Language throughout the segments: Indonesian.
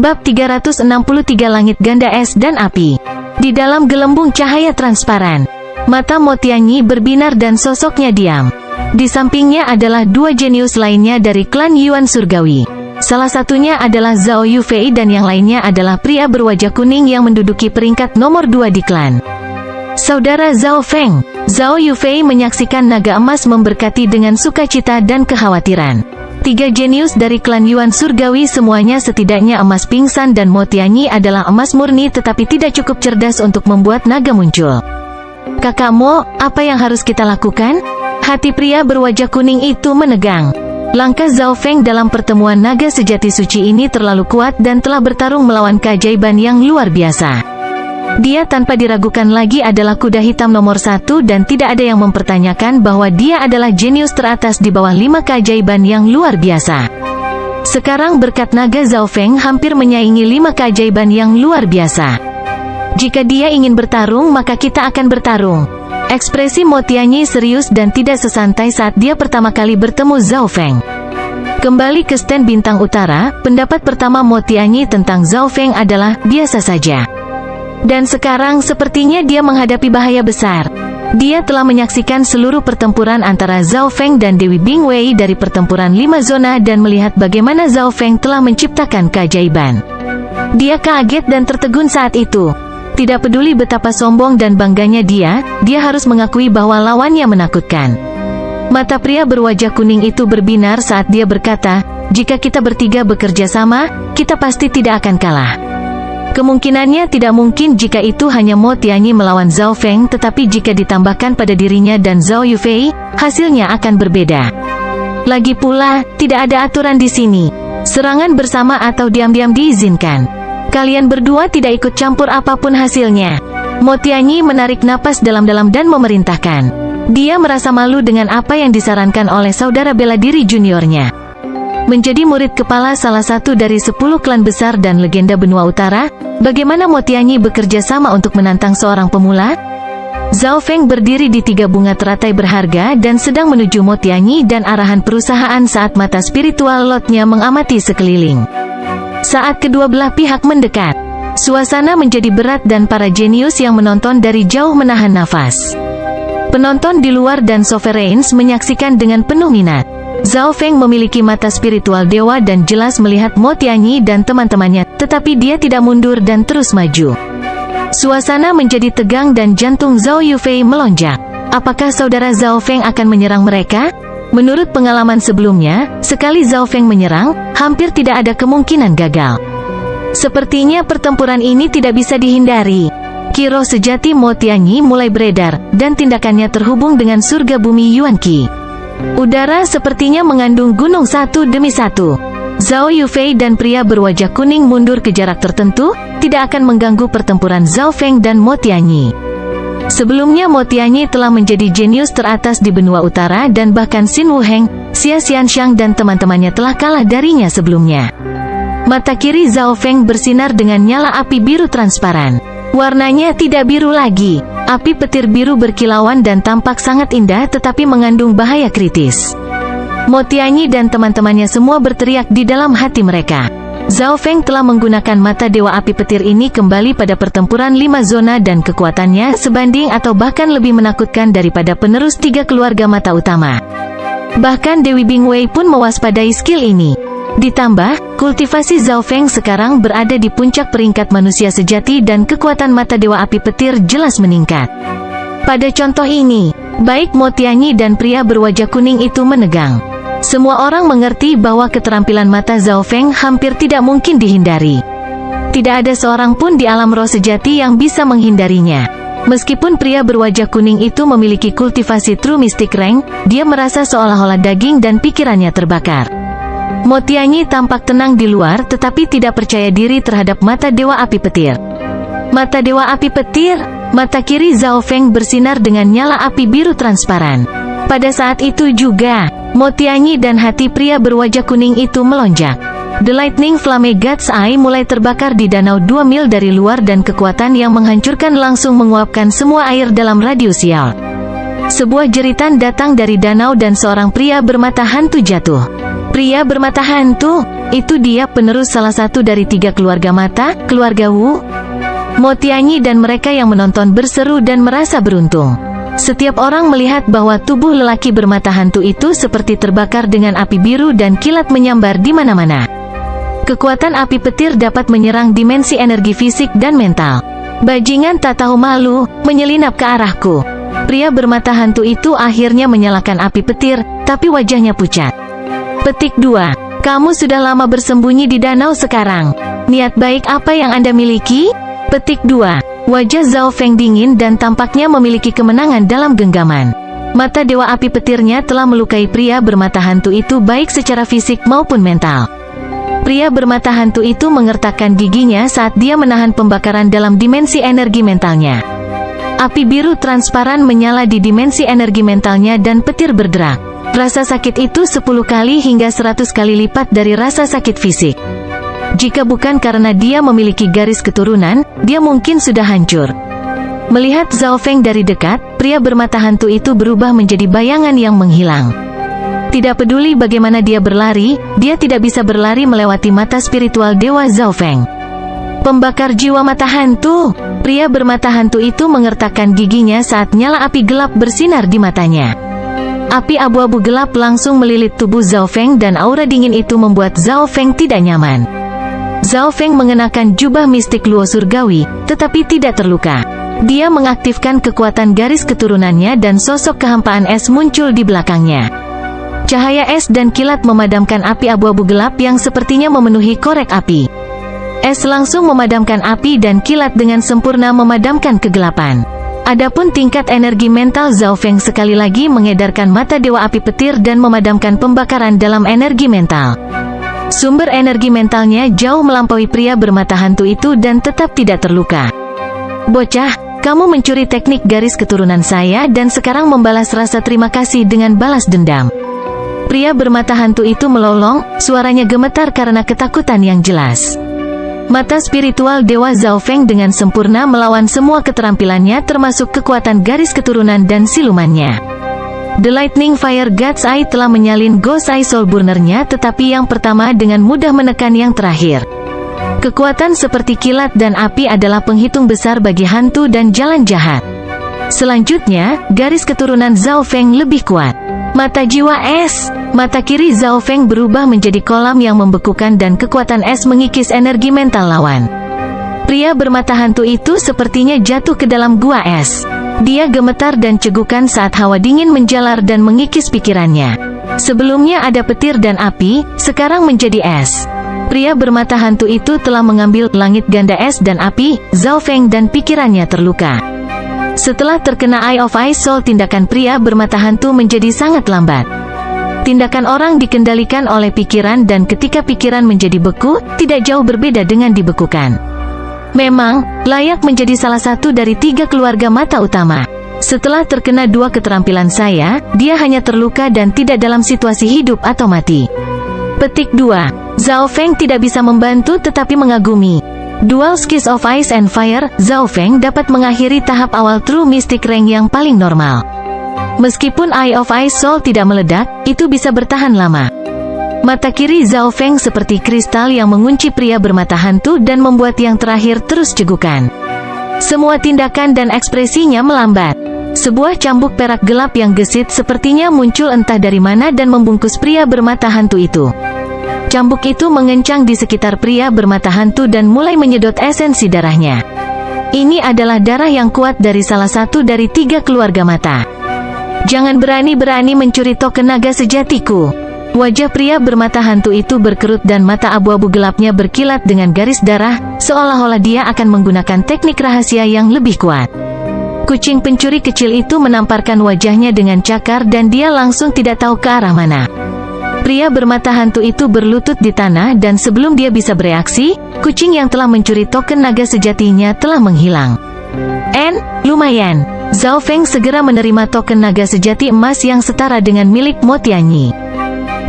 Bab 363 Langit Ganda Es dan Api. Di dalam gelembung cahaya transparan, mata Motianyi berbinar dan sosoknya diam. Di sampingnya adalah dua jenius lainnya dari klan Yuan Surgawi. Salah satunya adalah Zhao Yufei dan yang lainnya adalah pria berwajah kuning yang menduduki peringkat nomor 2 di klan. Saudara Zhao Feng, Zhao Yufei menyaksikan naga emas memberkati dengan sukacita dan kekhawatiran. Tiga jenius dari klan Yuan Surgawi semuanya setidaknya emas pingsan dan Motianyi adalah emas murni tetapi tidak cukup cerdas untuk membuat naga muncul. Kakak Mo, apa yang harus kita lakukan? Hati pria berwajah kuning itu menegang. Langkah Zhao Feng dalam pertemuan naga sejati suci ini terlalu kuat dan telah bertarung melawan keajaiban yang luar biasa. Dia tanpa diragukan lagi adalah kuda hitam nomor 1 dan tidak ada yang mempertanyakan bahwa dia adalah jenius teratas di bawah 5 keajaiban yang luar biasa. Sekarang berkat naga Zhao Feng hampir menyaingi 5 keajaiban yang luar biasa. Jika dia ingin bertarung maka kita akan bertarung. Ekspresi Motianyi serius dan tidak sesantai saat dia pertama kali bertemu Zhao Feng. Kembali ke stand Bintang Utara, pendapat pertama Motianyi tentang Zhao Feng adalah biasa saja. Dan sekarang sepertinya dia menghadapi bahaya besar. Dia telah menyaksikan seluruh pertempuran antara Zhao Feng dan Dewi Bingwei dari pertempuran 5 zona dan melihat bagaimana Zhao Feng telah menciptakan keajaiban. Dia kaget dan tertegun saat itu. Tidak peduli betapa sombong dan bangganya dia harus mengakui bahwa lawannya menakutkan. Mata pria berwajah kuning itu berbinar saat dia berkata, jika kita bertiga bekerja sama, kita pasti tidak akan kalah. Kemungkinannya tidak mungkin jika itu hanya Motianyi melawan Zhao Feng, tetapi jika ditambahkan pada dirinya dan Zhao Yufei, hasilnya akan berbeda. Lagi pula, tidak ada aturan di sini. Serangan bersama atau diam-diam diizinkan. Kalian berdua tidak ikut campur apapun hasilnya. Motianyi menarik napas dalam-dalam dan memerintahkan. Dia merasa malu dengan apa yang disarankan oleh saudara bela diri juniornya. Menjadi murid kepala salah satu dari 10 klan besar dan legenda benua utara, bagaimana Motianyi bekerja sama untuk menantang seorang pemula? Zhao Feng berdiri di 3 bunga teratai berharga dan sedang menuju Motianyi dan arahan perusahaan saat mata spiritual lotnya mengamati sekeliling. Saat kedua belah pihak mendekat, suasana menjadi berat dan para jenius yang menonton dari jauh menahan nafas. Penonton di luar dan Sovereigns menyaksikan dengan penuh minat. Zhao Feng memiliki mata spiritual dewa dan jelas melihat Motianyi dan teman-temannya, tetapi dia tidak mundur dan terus maju. Suasana menjadi tegang dan jantung Zhao Yufei melonjak. Apakah saudara Zhao Feng akan menyerang mereka? Menurut pengalaman sebelumnya, sekali Zhao Feng menyerang, hampir tidak ada kemungkinan gagal. Sepertinya pertempuran ini tidak bisa dihindari. Kiroh sejati Motianyi mulai beredar, dan tindakannya terhubung dengan surga bumi Yuan Qi. Udara sepertinya mengandung gunung satu demi satu. Zhao Yufei dan pria berwajah kuning mundur ke jarak tertentu, tidak akan mengganggu pertempuran Zhao Feng dan Motianyi. Sebelumnya Motianyi telah menjadi jenius teratas di benua utara dan bahkan Xin Wuheng, Xia Xianxiang dan teman-temannya telah kalah darinya sebelumnya. Mata kiri Zhao Feng bersinar dengan nyala api biru transparan. Warnanya tidak biru lagi. Api petir biru berkilauan dan tampak sangat indah tetapi mengandung bahaya kritis. Motianyi dan teman-temannya semua berteriak di dalam hati mereka. Zhao Feng telah menggunakan mata dewa api petir ini kembali pada pertempuran 5 zona dan kekuatannya sebanding atau bahkan lebih menakutkan daripada penerus 3 keluarga mata utama. Bahkan Dewi Bingwei pun mewaspadai skill ini. Ditambah, kultivasi Zhao Feng sekarang berada di puncak peringkat manusia sejati dan kekuatan mata dewa api petir jelas meningkat. Pada contoh ini, baik Motianyi dan pria berwajah kuning itu menegang. Semua orang mengerti bahwa keterampilan mata Zhao Feng hampir tidak mungkin dihindari. Tidak ada seorang pun di alam roh sejati yang bisa menghindarinya. Meskipun pria berwajah kuning itu memiliki kultivasi True Mystic Rank, dia merasa seolah-olah daging dan pikirannya terbakar. Motianyi tampak tenang di luar tetapi tidak percaya diri terhadap mata dewa api petir. Mata dewa api petir, mata kiri Zhao Feng bersinar dengan nyala api biru transparan. Pada saat itu juga, Motianyi dan hati pria berwajah kuning itu melonjak. The Lightning Flame God's Eye mulai terbakar di danau 2 mil dari luar dan kekuatan yang menghancurkan langsung menguapkan semua air dalam radius Yao. Sebuah jeritan datang dari danau dan seorang pria bermata hantu jatuh. Pria bermata hantu, itu dia penerus salah satu dari 3 keluarga mata, keluarga Wu. Mo Tianyi dan mereka yang menonton berseru dan merasa beruntung. Setiap orang melihat bahwa tubuh lelaki bermata hantu itu seperti terbakar dengan api biru dan kilat menyambar di mana-mana. Kekuatan api petir dapat menyerang dimensi energi fisik dan mental. Bajingan tak tahu malu, menyelinap ke arahku. Pria bermata hantu itu akhirnya menyalakan api petir, tapi wajahnya pucat. Petik 2. Kamu sudah lama bersembunyi di danau sekarang. Niat baik apa yang Anda miliki? Petik 2. Wajah Zhao Feng dingin dan tampaknya memiliki kemenangan dalam genggaman. Mata dewa api petirnya telah melukai pria bermata hantu itu baik secara fisik maupun mental. Pria bermata hantu itu mengertakkan giginya saat dia menahan pembakaran dalam dimensi energi mentalnya. Api biru transparan menyala di dimensi energi mentalnya dan petir berderak. Rasa sakit itu 10 kali hingga 100 kali lipat dari rasa sakit fisik. Jika bukan karena dia memiliki garis keturunan, dia mungkin sudah hancur. Melihat Zhao Feng dari dekat, pria bermata hantu itu berubah menjadi bayangan yang menghilang. Tidak peduli bagaimana dia berlari, dia tidak bisa berlari melewati mata spiritual dewa Zhao Feng. Pembakar jiwa mata hantu. Pria bermata hantu itu mengertakkan giginya saat nyala api gelap bersinar di matanya. Api abu-abu gelap langsung melilit tubuh Zhao Feng dan aura dingin itu membuat Zhao Feng tidak nyaman. Zhao Feng mengenakan jubah mistik luo surgawi, tetapi tidak terluka. Dia mengaktifkan kekuatan garis keturunannya dan sosok kehampaan es muncul di belakangnya. Cahaya es dan kilat memadamkan api abu-abu gelap yang sepertinya memenuhi korek api. Es langsung memadamkan api dan kilat dengan sempurna memadamkan kegelapan. Adapun tingkat energi mental Zhao Feng sekali lagi mengedarkan mata dewa api petir dan memadamkan pembakaran dalam energi mental. Sumber energi mentalnya jauh melampaui pria bermata hantu itu dan tetap tidak terluka. Bocah, kamu mencuri teknik garis keturunan saya dan sekarang membalas rasa terima kasih dengan balas dendam. Pria bermata hantu itu melolong, suaranya gemetar karena ketakutan yang jelas. Mata spiritual dewa Zhao Feng dengan sempurna melawan semua keterampilannya termasuk kekuatan garis keturunan dan silumannya. The Lightning Fire God's Eye telah menyalin Ghost Eye Soul Burner-nya, tetapi yang pertama dengan mudah menekan yang terakhir. Kekuatan seperti kilat dan api adalah penghitung besar bagi hantu dan jalan jahat. Selanjutnya, garis keturunan Zhao Feng lebih kuat. Mata jiwa es. Mata kiri Zhao Feng berubah menjadi kolam yang membekukan dan kekuatan es mengikis energi mental lawan. Pria bermata hantu itu sepertinya jatuh ke dalam gua es. Dia gemetar dan cegukan saat hawa dingin menjalar dan mengikis pikirannya. Sebelumnya ada petir dan api, sekarang menjadi es. Pria bermata hantu itu telah mengambil langit ganda es dan api, Zhao Feng dan pikirannya terluka. Setelah terkena Eye of Ice Soul, tindakan pria bermata hantu menjadi sangat lambat. Tindakan orang dikendalikan oleh pikiran dan ketika pikiran menjadi beku, tidak jauh berbeda dengan dibekukan. Memang, layak menjadi salah satu dari 3 keluarga mata utama. Setelah terkena 2 keterampilan saya, dia hanya terluka dan tidak dalam situasi hidup atau mati. Petik 2. Zhao Feng tidak bisa membantu tetapi mengagumi. Dual Skills of Ice and Fire, Zhao Feng dapat mengakhiri tahap awal True Mystic Rank yang paling normal. Meskipun Eye of Ice Soul tidak meledak, itu bisa bertahan lama. Mata kiri Zhao Feng seperti kristal yang mengunci pria bermata hantu dan membuat yang terakhir terus cegukan. Semua tindakan dan ekspresinya melambat. Sebuah cambuk perak gelap yang gesit sepertinya muncul entah dari mana dan membungkus pria bermata hantu itu. Cambuk itu mengencang di sekitar pria bermata hantu dan mulai menyedot esensi darahnya. Ini adalah darah yang kuat dari salah satu dari 3 keluarga mata. Jangan berani-berani mencuri token naga sejatiku. Wajah pria bermata hantu itu berkerut dan mata abu-abu gelapnya berkilat dengan garis darah, seolah-olah dia akan menggunakan teknik rahasia yang lebih kuat. Kucing pencuri kecil itu menamparkan wajahnya dengan cakar dan dia langsung tidak tahu ke arah mana. Pria bermata hantu itu berlutut di tanah dan sebelum dia bisa bereaksi, kucing yang telah mencuri token naga sejatinya telah menghilang. Lumayan. Zhao Feng segera menerima token naga sejati emas yang setara dengan milik Mo Tianyi.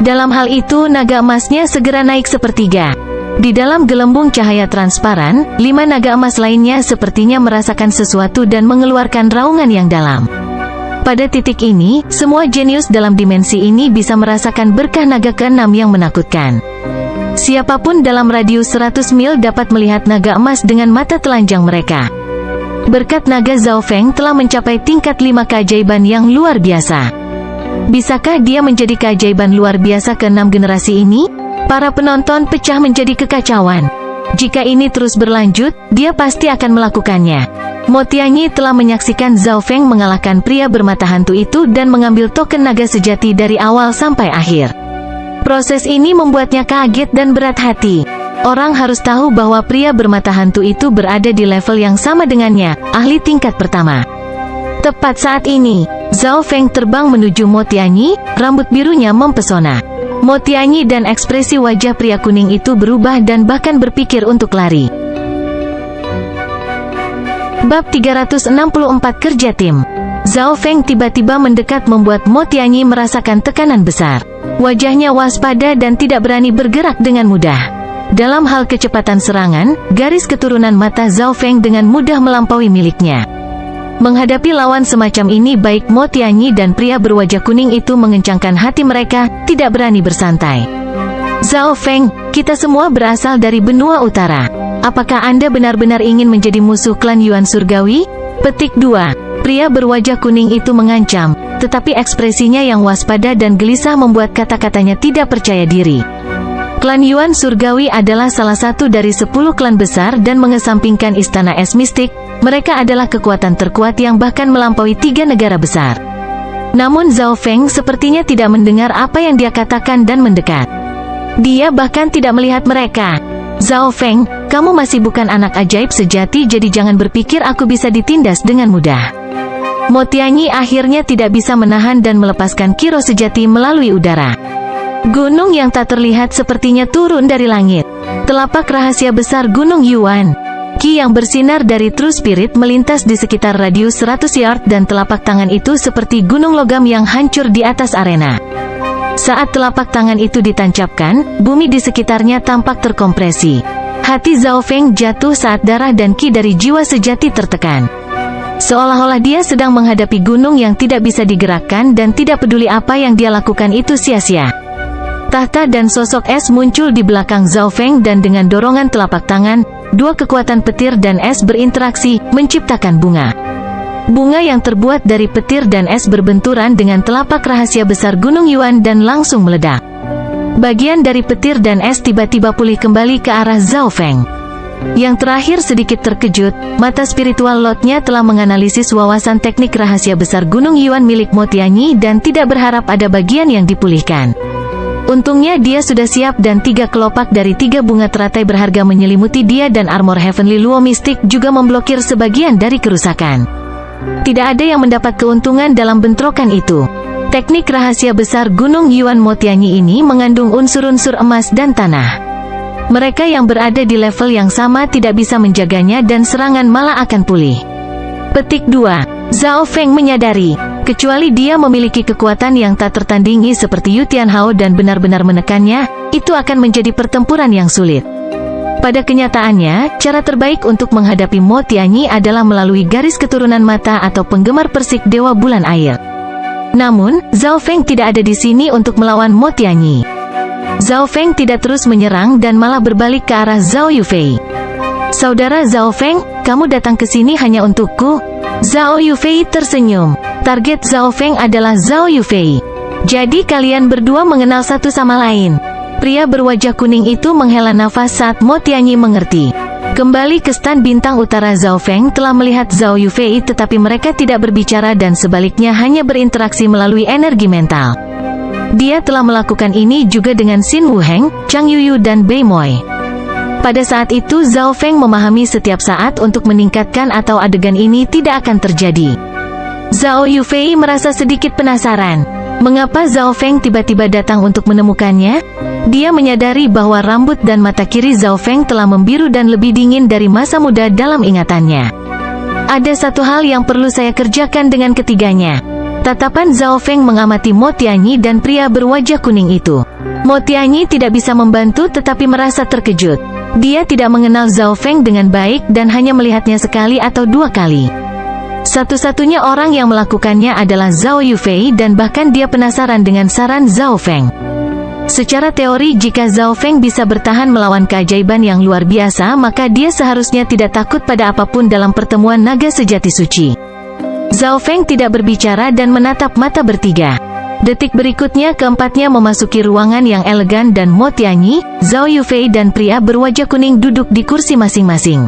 Dalam hal itu naga emasnya segera naik sepertiga. Di dalam gelembung cahaya transparan, 5 naga emas lainnya sepertinya merasakan sesuatu dan mengeluarkan raungan yang dalam. Pada titik ini, semua jenius dalam dimensi ini bisa merasakan berkah naga keenam yang menakutkan. Siapapun dalam radius 100 mil dapat melihat naga emas dengan mata telanjang mereka. Berkat naga Zhao Feng telah mencapai tingkat 5 keajaiban yang luar biasa. Bisakah dia menjadi keajaiban luar biasa ke-6 generasi ini? Para penonton pecah menjadi kekacauan. Jika ini terus berlanjut, dia pasti akan melakukannya. Mo Tianyi telah menyaksikan Zhao Feng mengalahkan pria bermata hantu itu dan mengambil token naga sejati dari awal sampai akhir. Proses ini membuatnya kaget dan berat hati. Orang harus tahu bahwa pria bermata hantu itu berada di level yang sama dengannya, ahli tingkat pertama. Tepat saat ini, Zhao Feng terbang menuju Mo Tianyi, rambut birunya mempesona. Mo Tianyi dan ekspresi wajah pria kuning itu berubah dan bahkan berpikir untuk lari. Bab 364 Kerja Tim. Zhao Feng tiba-tiba mendekat membuat Mo Tianyi merasakan tekanan besar. Wajahnya waspada dan tidak berani bergerak dengan mudah. Dalam hal kecepatan serangan, garis keturunan mata Zhao Feng dengan mudah melampaui miliknya. Menghadapi lawan semacam ini baik Mo Tianyi dan pria berwajah kuning itu mengencangkan hati mereka, tidak berani bersantai. Zhao Feng, kita semua berasal dari benua utara. Apakah Anda benar-benar ingin menjadi musuh klan Yuan Surgawi? Petik 2. Pria berwajah kuning itu mengancam, tetapi ekspresinya yang waspada dan gelisah membuat kata-katanya tidak percaya diri. Klan Yuan Surgawi adalah salah satu dari 10 klan besar dan mengesampingkan Istana Es Mistik, mereka adalah kekuatan terkuat yang bahkan melampaui 3 negara besar. Namun Zhao Feng sepertinya tidak mendengar apa yang dia katakan dan mendekat. Dia bahkan tidak melihat mereka. Zhao Feng, kamu masih bukan anak ajaib sejati jadi jangan berpikir aku bisa ditindas dengan mudah. Mo Tianyi akhirnya tidak bisa menahan dan melepaskan kiro sejati melalui udara. Gunung yang tak terlihat sepertinya turun dari langit. Telapak rahasia besar Gunung Yuan. Ki yang bersinar dari True Spirit melintas di sekitar radius 100 yard dan telapak tangan itu seperti gunung logam yang hancur di atas arena. Saat telapak tangan itu ditancapkan, bumi di sekitarnya tampak terkompresi. Hati Zhao Feng jatuh saat darah dan ki dari jiwa sejati tertekan. Seolah-olah dia sedang menghadapi gunung yang tidak bisa digerakkan dan tidak peduli apa yang dia lakukan itu sia-sia. Tahta dan sosok es muncul di belakang Zhao Feng dan dengan dorongan telapak tangan, 2 kekuatan petir dan es berinteraksi, menciptakan bunga. Bunga yang terbuat dari petir dan es berbenturan dengan telapak rahasia besar Gunung Yuan dan langsung meledak. Bagian dari petir dan es tiba-tiba pulih kembali ke arah Zhao Feng. Yang terakhir sedikit terkejut, mata spiritual Lordnya telah menganalisis wawasan teknik rahasia besar Gunung Yuan milik Mo Tianyi dan tidak berharap ada bagian yang dipulihkan. Untungnya dia sudah siap dan 3 kelopak dari 3 bunga teratai berharga menyelimuti dia dan armor Heavenly Luo Mystic juga memblokir sebagian dari kerusakan. Tidak ada yang mendapat keuntungan dalam bentrokan itu. Teknik rahasia besar Gunung Yuan Mo Tianyi ini mengandung unsur-unsur emas dan tanah. Mereka yang berada di level yang sama tidak bisa menjaganya dan serangan malah akan pulih. Petik 2. Zhao Feng menyadari, kecuali dia memiliki kekuatan yang tak tertandingi seperti Yu Tianhao dan benar-benar menekannya, itu akan menjadi pertempuran yang sulit. Pada kenyataannya, cara terbaik untuk menghadapi Mo Tianyi adalah melalui garis keturunan mata atau penggemar persik Dewa Bulan Air. Namun, Zhao Feng tidak ada di sini untuk melawan Mo Tianyi. Zhao Feng tidak terus menyerang dan malah berbalik ke arah Zhao Yufei. Saudara Zhao Feng, kamu datang ke sini hanya untukku? Zhao Yufei tersenyum. Target Zhao Feng adalah Zhao Yufei. Jadi kalian berdua mengenal satu sama lain. Pria berwajah kuning itu menghela nafas saat Mo Tianyi mengerti. Kembali ke stan bintang utara, Zhao Feng telah melihat Zhao Yufei tetapi mereka tidak berbicara dan sebaliknya hanya berinteraksi melalui energi mental. Dia telah melakukan ini juga dengan Xin Wuheng, Chang Yuyu dan Bei Moi. Pada saat itu Zhao Feng memahami setiap saat untuk meningkatkan atau adegan ini tidak akan terjadi. Zhao Yufei merasa sedikit penasaran. Mengapa Zhao Feng tiba-tiba datang untuk menemukannya? Dia menyadari bahwa rambut dan mata kiri Zhao Feng telah membiru dan lebih dingin dari masa muda dalam ingatannya. Ada satu hal yang perlu saya kerjakan dengan ketiganya. Tatapan Zhao Feng mengamati Mo Tianyi dan pria berwajah kuning itu. Mo Tianyi tidak bisa membantu tetapi merasa terkejut. Dia tidak mengenal Zhao Feng dengan baik dan hanya melihatnya sekali atau 2 kali. Satu-satunya orang yang melakukannya adalah Zhao Yufei dan bahkan dia penasaran dengan saran Zhao Feng. Secara teori jika Zhao Feng bisa bertahan melawan keajaiban yang luar biasa maka dia seharusnya tidak takut pada apapun dalam pertemuan naga sejati suci. Zhao Feng tidak berbicara dan menatap mata bertiga. Detik berikutnya keempatnya memasuki ruangan yang elegan dan Mo Tianyi, Zhao Yufei dan pria berwajah kuning duduk di kursi masing-masing.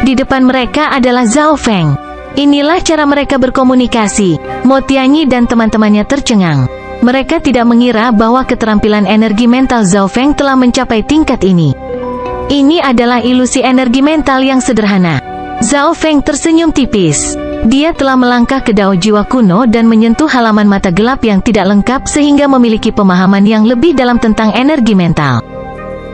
Di depan mereka adalah Zhao Feng. Inilah cara mereka berkomunikasi. Mo Tianyi dan teman-temannya tercengang. Mereka tidak mengira bahwa keterampilan energi mental Zhao Feng telah mencapai tingkat ini. Ini adalah ilusi energi mental yang sederhana. Zhao Feng tersenyum tipis. Dia telah melangkah ke Dao Jiwa kuno dan menyentuh halaman mata gelap yang tidak lengkap sehingga memiliki pemahaman yang lebih dalam tentang energi mental.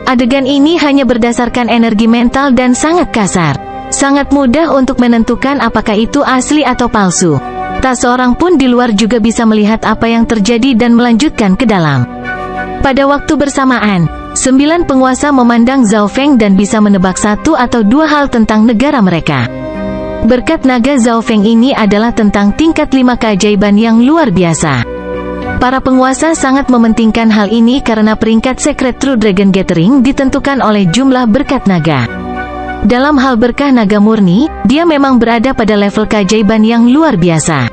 Adegan ini hanya berdasarkan energi mental dan sangat kasar. Sangat mudah untuk menentukan apakah itu asli atau palsu. Tak seorang pun di luar juga bisa melihat apa yang terjadi dan melanjutkan ke dalam. Pada waktu bersamaan, 9 penguasa memandang Zhao Feng dan bisa menebak satu atau dua hal tentang negara mereka. Berkat naga Zhao Feng ini adalah tentang tingkat 5 keajaiban yang luar biasa. Para penguasa sangat mementingkan hal ini karena peringkat Secret True Dragon Gathering ditentukan oleh jumlah berkat naga. Dalam hal berkah naga murni, dia memang berada pada level keajaiban yang luar biasa.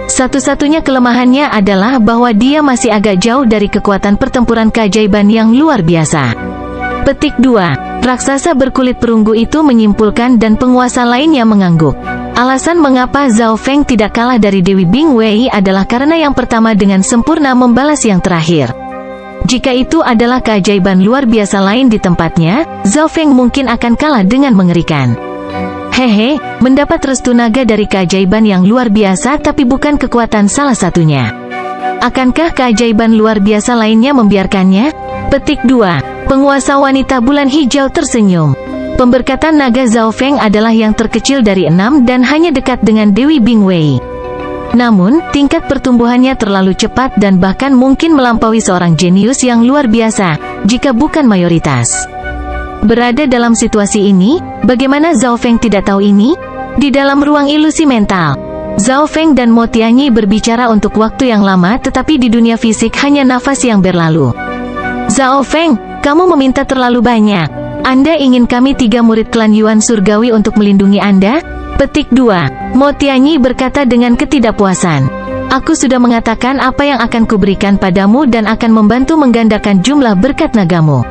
Satu-satunya kelemahannya adalah bahwa dia masih agak jauh dari kekuatan pertempuran keajaiban yang luar biasa. Petik 2. Raksasa berkulit perunggu itu menyimpulkan dan penguasa lainnya mengangguk. Alasan mengapa Zhao Feng tidak kalah dari Dewi Bing Wei adalah karena yang pertama dengan sempurna membalas yang terakhir. Jika itu adalah keajaiban luar biasa lain di tempatnya, Zhao Feng mungkin akan kalah dengan mengerikan. Hehe, mendapat restu naga dari keajaiban yang luar biasa tapi bukan kekuatan salah satunya. Akankah keajaiban luar biasa lainnya membiarkannya? Petik 2. Penguasa wanita bulan hijau tersenyum. Pemberkatan naga Zhao Feng adalah yang terkecil dari 6 dan hanya dekat dengan Dewi Bing Wei. Namun, tingkat pertumbuhannya terlalu cepat dan bahkan mungkin melampaui seorang jenius yang luar biasa, jika bukan mayoritas. Berada dalam situasi ini, bagaimana Zhao Feng tidak tahu ini? Di dalam ruang ilusi mental, Zhao Feng dan Mo Tianyi berbicara untuk waktu yang lama tetapi di dunia fisik hanya nafas yang berlalu. Zhao Feng, kamu meminta terlalu banyak. Anda ingin kami 3 murid klan Yuan Surgawi untuk melindungi Anda? Petik 2. Mo Tianyi berkata dengan ketidakpuasan. Aku sudah mengatakan apa yang akan kuberikan padamu dan akan membantu menggandakan jumlah berkat nagamu.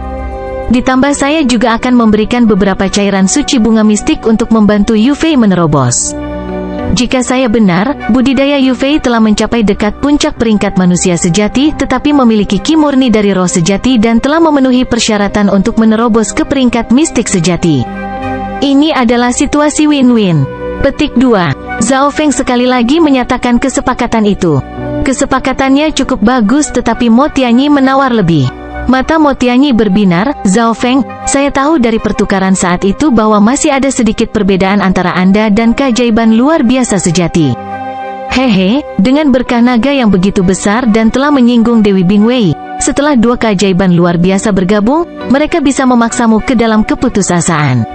Ditambah saya juga akan memberikan beberapa cairan suci bunga mistik untuk membantu Yufei menerobos. Jika saya benar, budidaya Yufei telah mencapai dekat puncak peringkat manusia sejati tetapi memiliki ki murni dari roh sejati dan telah memenuhi persyaratan untuk menerobos ke peringkat mistik sejati. Ini adalah situasi win-win. Petik 2. Zhao Feng sekali lagi menyatakan kesepakatan itu. Kesepakatannya cukup bagus tetapi Mo Tianyi menawar lebih. Mata Mo Tianyi berbinar. Zhao Feng, saya tahu dari pertukaran saat itu bahwa masih ada sedikit perbedaan antara Anda dan keajaiban luar biasa sejati. Hehe, dengan berkah naga yang begitu besar dan telah menyinggung Dewi Bing Wei, setelah 2 keajaiban luar biasa bergabung, mereka bisa memaksamu ke dalam keputusasaan.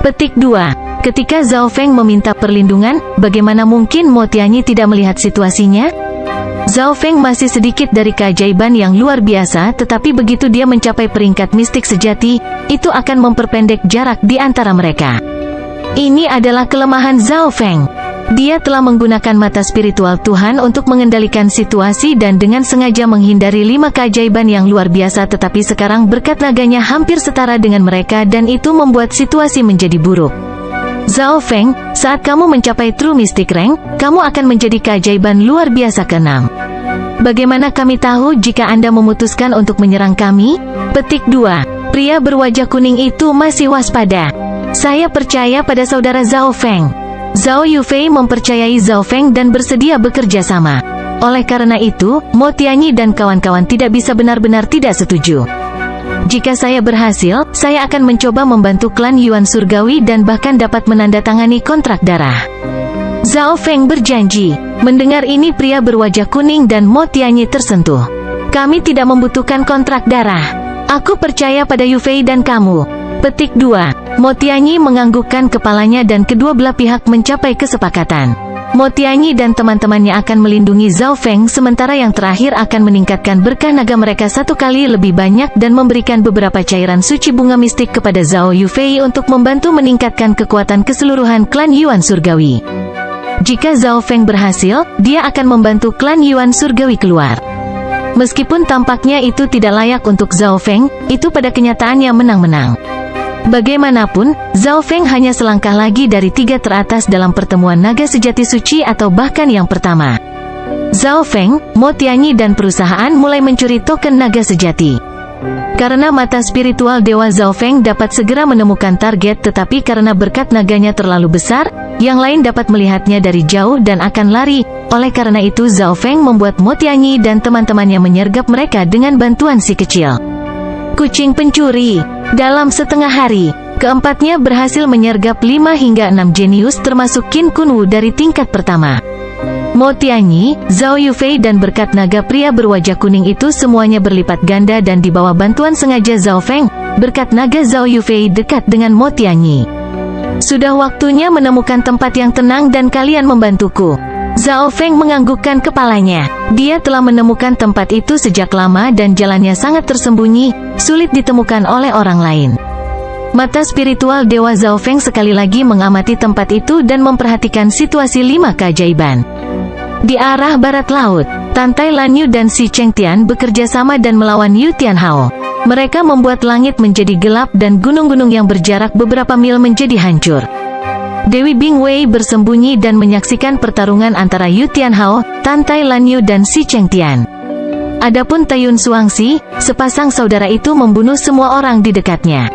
Petik 2. Ketika Zhao Feng meminta perlindungan, bagaimana mungkin Mo Tianyi tidak melihat situasinya? Zhao Feng masih sedikit dari keajaiban yang luar biasa tetapi begitu dia mencapai peringkat mistik sejati, itu akan memperpendek jarak di antara mereka. Ini adalah kelemahan Zhao Feng. Dia telah menggunakan mata spiritual Tuhan untuk mengendalikan situasi dan dengan sengaja menghindari 5 keajaiban yang luar biasa tetapi sekarang berkat naganya hampir setara dengan mereka dan itu membuat situasi menjadi buruk. Zhao Feng, saat kamu mencapai True Mystic Rank, kamu akan menjadi keajaiban luar biasa ke-6. Bagaimana kami tahu jika Anda memutuskan untuk menyerang kami? Petik 2. Pria berwajah kuning itu masih waspada. Saya percaya pada saudara Zhao Feng. Zhao Yufei mempercayai Zhao Feng dan bersedia bekerja sama. Oleh karena itu, Mo Tianyi dan kawan-kawan tidak bisa benar-benar tidak setuju. Jika saya berhasil, saya akan mencoba membantu klan Yuan Surgawi dan bahkan dapat menandatangani kontrak darah. Zhao Feng berjanji. Mendengar ini pria berwajah kuning dan Mo Tianyi tersentuh. Kami tidak membutuhkan kontrak darah. Aku percaya pada Yufei dan kamu. Petik 2. Mo Tianyi menganggukkan kepalanya dan kedua belah pihak mencapai kesepakatan. Mo Tianyi dan teman-temannya akan melindungi Zhao Feng, sementara yang terakhir akan meningkatkan berkah naga mereka 1 kali lebih banyak dan memberikan beberapa cairan suci bunga mistik kepada Zhao Yufei untuk membantu meningkatkan kekuatan keseluruhan klan Yuan Surgawi. Jika Zhao Feng berhasil, dia akan membantu klan Yuan Surgawi keluar. Meskipun tampaknya itu tidak layak untuk Zhao Feng, itu pada kenyataannya menang-menang. Bagaimanapun, Zhao Feng hanya selangkah lagi dari 3 teratas dalam pertemuan naga sejati suci atau bahkan yang pertama. Zhao Feng, Mo Tianyi dan perusahaan mulai mencuri token naga sejati. Karena mata spiritual Dewa Zhao Feng dapat segera menemukan target, tetapi karena berkat naganya terlalu besar, yang lain dapat melihatnya dari jauh dan akan lari. Oleh karena itu Zhao Feng membuat Mo Tianyi dan teman-temannya menyergap mereka dengan bantuan si kecil kucing pencuri. Dalam setengah hari, keempatnya berhasil menyergap 5 hingga 6 jenius termasuk Qin Kunwu dari tingkat pertama. Mo Tianyi, Zhao Yufei dan berkat naga pria berwajah kuning itu semuanya berlipat ganda dan di bawah bantuan sengaja Zhao Feng, berkat naga Zhao Yufei dekat dengan Mo Tianyi. Sudah waktunya menemukan tempat yang tenang dan kalian membantuku. Zhao Feng menganggukkan kepalanya. Dia telah menemukan tempat itu sejak lama dan jalannya sangat tersembunyi, sulit ditemukan oleh orang lain. Mata spiritual Dewa Zhao Feng sekali lagi mengamati tempat itu dan memperhatikan situasi 5 keajaiban. Di arah barat laut, Tantai Lanyu dan Si Chengtian bekerja sama dan melawan Yu Tianhao. Mereka membuat langit menjadi gelap dan gunung-gunung yang berjarak beberapa mil menjadi hancur. Dewi Bingwei bersembunyi dan menyaksikan pertarungan antara Yu Tianhao, Tantai Lanyu dan Si Chengtian. Adapun Taiyun Suangxi, sepasang saudara itu membunuh semua orang di dekatnya.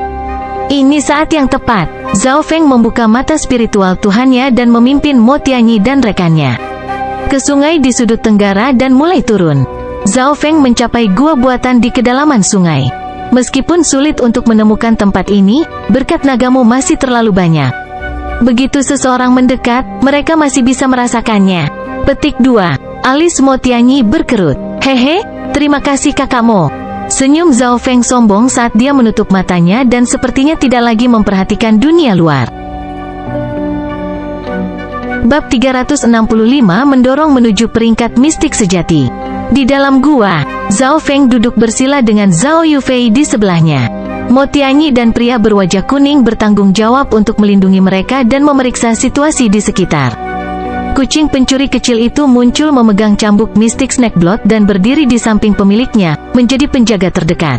Ini saat yang tepat. Zhao Feng membuka mata spiritual Tuhannya dan memimpin Mo Tianyi dan rekannya ke sungai di sudut tenggara dan mulai turun. Zhao Feng mencapai gua buatan di kedalaman sungai. Meskipun sulit untuk menemukan tempat ini, berkat nagamu masih terlalu banyak. Begitu seseorang mendekat, mereka masih bisa merasakannya. Petik 2. Alis Mo Tianyi berkerut. Hehe, terima kasih kakakmu. Senyum Zhao Feng sombong saat dia menutup matanya dan sepertinya tidak lagi memperhatikan dunia luar. Bab 365 mendorong menuju peringkat mistik sejati. Di dalam gua, Zhao Feng duduk bersila dengan Zhao Yufei di sebelahnya. Mo Tianyi dan pria berwajah kuning bertanggung jawab untuk melindungi mereka dan memeriksa situasi di sekitar. Kucing pencuri kecil itu muncul memegang cambuk mistik Snakeblood dan berdiri di samping pemiliknya, menjadi penjaga terdekat.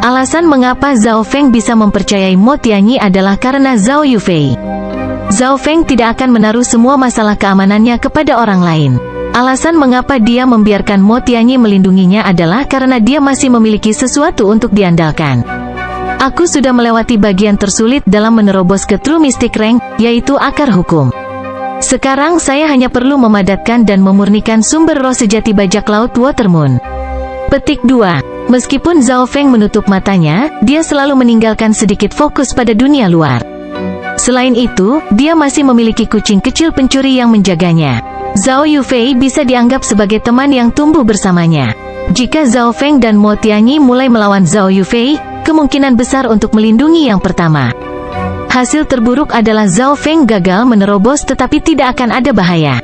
Alasan mengapa Zhao Feng bisa mempercayai Mo Tianyi adalah karena Zhao Yufei. Zhao Feng tidak akan menaruh semua masalah keamanannya kepada orang lain. Alasan mengapa dia membiarkan Mo Tianyi melindunginya adalah karena dia masih memiliki sesuatu untuk diandalkan. Aku sudah melewati bagian tersulit dalam menerobos ke True Mystic Rank, yaitu akar hukum. Sekarang saya hanya perlu memadatkan dan memurnikan sumber roh sejati bajak laut Watermoon. Petik 2. Meskipun Zhao Feng menutup matanya, dia selalu meninggalkan sedikit fokus pada dunia luar. Selain itu, dia masih memiliki kucing kecil pencuri yang menjaganya. Zhao Yufei bisa dianggap sebagai teman yang tumbuh bersamanya. Jika Zhao Feng dan Mo Tianyi mulai melawan Zhao Yufei, kemungkinan besar untuk melindungi yang pertama. Hasil terburuk adalah Zhao Feng gagal menerobos tetapi tidak akan ada bahaya.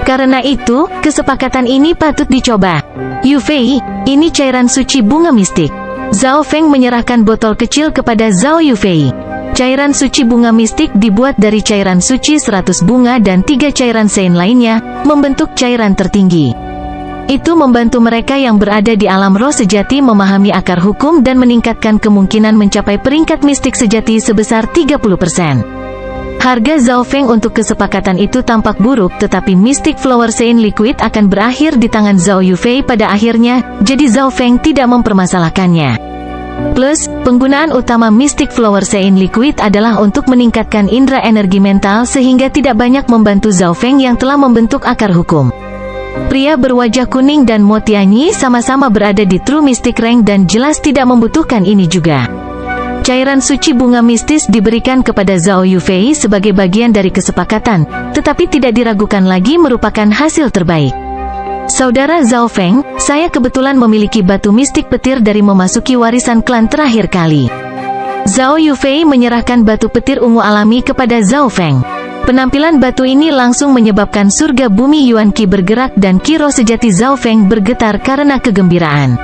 Karena itu, kesepakatan ini patut dicoba. Yufei, ini cairan suci bunga mistik. Zhao Feng menyerahkan botol kecil kepada Zhao Yufei. Cairan suci bunga mistik dibuat dari cairan suci 100 bunga dan 3 cairan sein lainnya, membentuk cairan tertinggi. Itu membantu mereka yang berada di alam roh sejati memahami akar hukum dan meningkatkan kemungkinan mencapai peringkat mistik sejati sebesar 30%. Harga Zhao Feng untuk kesepakatan itu tampak buruk, tetapi Mystic Flower Sein Liquid akan berakhir di tangan Zhao Yufei pada akhirnya, jadi Zhao Feng tidak mempermasalahkannya. Plus, penggunaan utama Mystic Flower Sein Liquid adalah untuk meningkatkan indera energi mental sehingga tidak banyak membantu Zhao Feng yang telah membentuk akar hukum. Pria berwajah kuning dan Mo Tianyi sama-sama berada di True Mystic Rank dan jelas tidak membutuhkan ini juga. Cairan suci bunga mistis diberikan kepada Zhao Yufei sebagai bagian dari kesepakatan, tetapi tidak diragukan lagi merupakan hasil terbaik. Saudara Zhao Feng, saya kebetulan memiliki batu mistik petir dari memasuki warisan klan terakhir kali. Zhao Yufei menyerahkan batu petir ungu alami kepada Zhao Feng. Penampilan batu ini langsung menyebabkan surga bumi Yuan Qi bergerak dan Qi roh sejati Zhao Feng bergetar karena kegembiraan.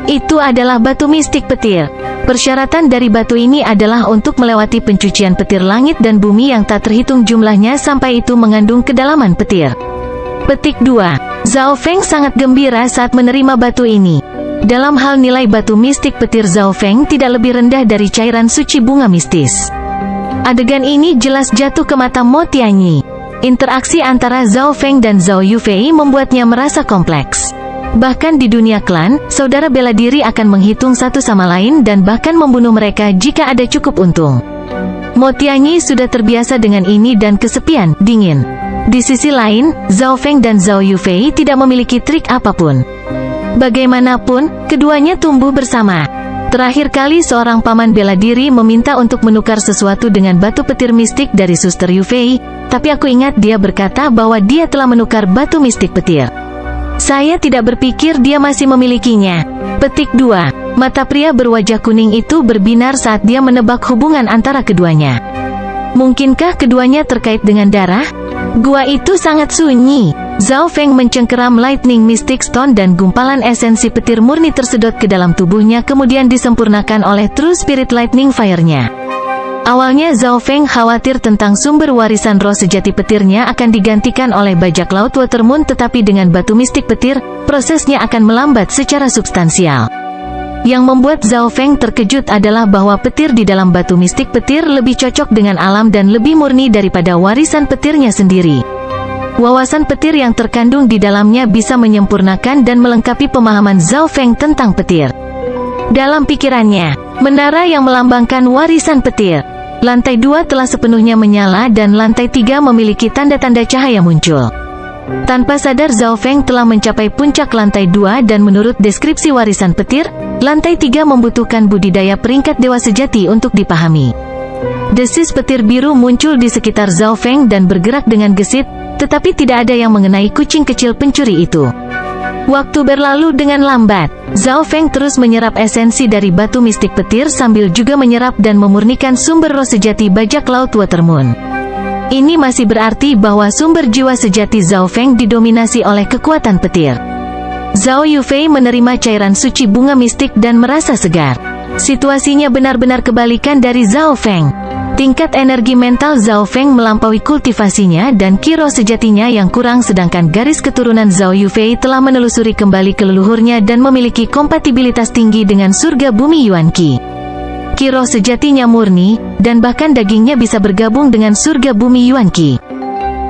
Itu adalah batu mistik petir. Persyaratan dari batu ini adalah untuk melewati pencucian petir langit dan bumi yang tak terhitung jumlahnya sampai itu mengandung kedalaman petir. Petik 2. Zhao Feng sangat gembira saat menerima batu ini. Dalam hal nilai batu mistik petir, Zhao Feng tidak lebih rendah dari cairan suci bunga mistis. Adegan ini jelas jatuh ke mata Mo Tianyi. Interaksi antara Zhao Feng dan Zhao Yufei membuatnya merasa kompleks. Bahkan di dunia klan, saudara bela diri akan menghitung satu sama lain dan bahkan membunuh mereka jika ada cukup untung. Mo Tianyi sudah terbiasa dengan ini dan kesepian, dingin. Di sisi lain, Zhao Feng dan Zhao Yufei tidak memiliki trik apapun. Bagaimanapun, keduanya tumbuh bersama. Terakhir kali seorang paman bela diri meminta untuk menukar sesuatu dengan batu petir mistik dari Suster Yufei, tapi aku ingat dia berkata bahwa dia telah menukar batu mistik petir. Saya tidak berpikir dia masih memilikinya. Petik 2. Mata pria berwajah kuning itu berbinar saat dia menebak hubungan antara keduanya. Mungkinkah keduanya terkait dengan darah? Gua itu sangat sunyi. Zhao Feng mencengkeram Lightning Mystic Stone dan gumpalan esensi petir murni tersedot ke dalam tubuhnya kemudian disempurnakan oleh True Spirit Lightning Fire-nya. Awalnya Zhao Feng khawatir tentang sumber warisan roh sejati petirnya akan digantikan oleh bajak laut Water Moon, tetapi dengan batu mistik petir, prosesnya akan melambat secara substansial. Yang membuat Zhao Feng terkejut adalah bahwa petir di dalam batu mistik petir lebih cocok dengan alam dan lebih murni daripada warisan petirnya sendiri. Wawasan petir yang terkandung di dalamnya bisa menyempurnakan dan melengkapi pemahaman Zhao Feng tentang petir. Dalam pikirannya, menara yang melambangkan warisan petir. Lantai 2 telah sepenuhnya menyala dan lantai 3 memiliki tanda-tanda cahaya muncul. Tanpa sadar Zhao Feng telah mencapai puncak lantai 2 dan menurut deskripsi warisan petir, lantai 3 membutuhkan budidaya peringkat dewa sejati untuk dipahami. Desis petir biru muncul di sekitar Zhao Feng dan bergerak dengan gesit, tetapi tidak ada yang mengenai kucing kecil pencuri itu. Waktu berlalu dengan lambat. Zhao Feng terus menyerap esensi dari batu mistik petir sambil juga menyerap dan memurnikan sumber roh sejati bajak laut Water Moon. Ini masih berarti bahwa sumber jiwa sejati Zhao Feng didominasi oleh kekuatan petir. Zhao Yufei menerima cairan suci bunga mistik dan merasa segar. Situasinya benar-benar kebalikan dari Zhao Feng. Tingkat energi mental Zhao Feng melampaui kultivasinya dan Qi roh sejatinya yang kurang, sedangkan garis keturunan Zhao Yufei telah menelusuri kembali ke leluhurnya dan memiliki kompatibilitas tinggi dengan surga bumi Yuan Qi. Qi roh sejatinya murni, dan bahkan dagingnya bisa bergabung dengan surga bumi Yuan Qi.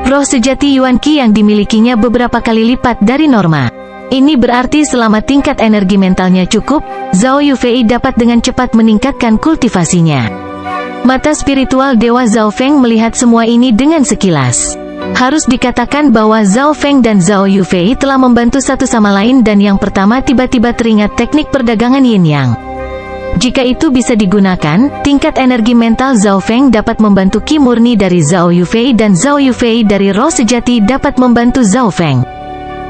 Roh sejati Yuan Qi yang dimilikinya beberapa kali lipat dari norma. Ini berarti selama tingkat energi mentalnya cukup, Zhao Yufei dapat dengan cepat meningkatkan kultivasinya. Mata spiritual Dewa Zhao Feng melihat semua ini dengan sekilas. Harus dikatakan bahwa Zhao Feng dan Zhao Yufei telah membantu satu sama lain dan yang pertama tiba-tiba teringat teknik perdagangan Yin Yang. Jika itu bisa digunakan, tingkat energi mental Zhao Feng dapat membantu Qi murni dari Zhao Yufei dan Zhao Yufei dari roh sejati dapat membantu Zhao Feng.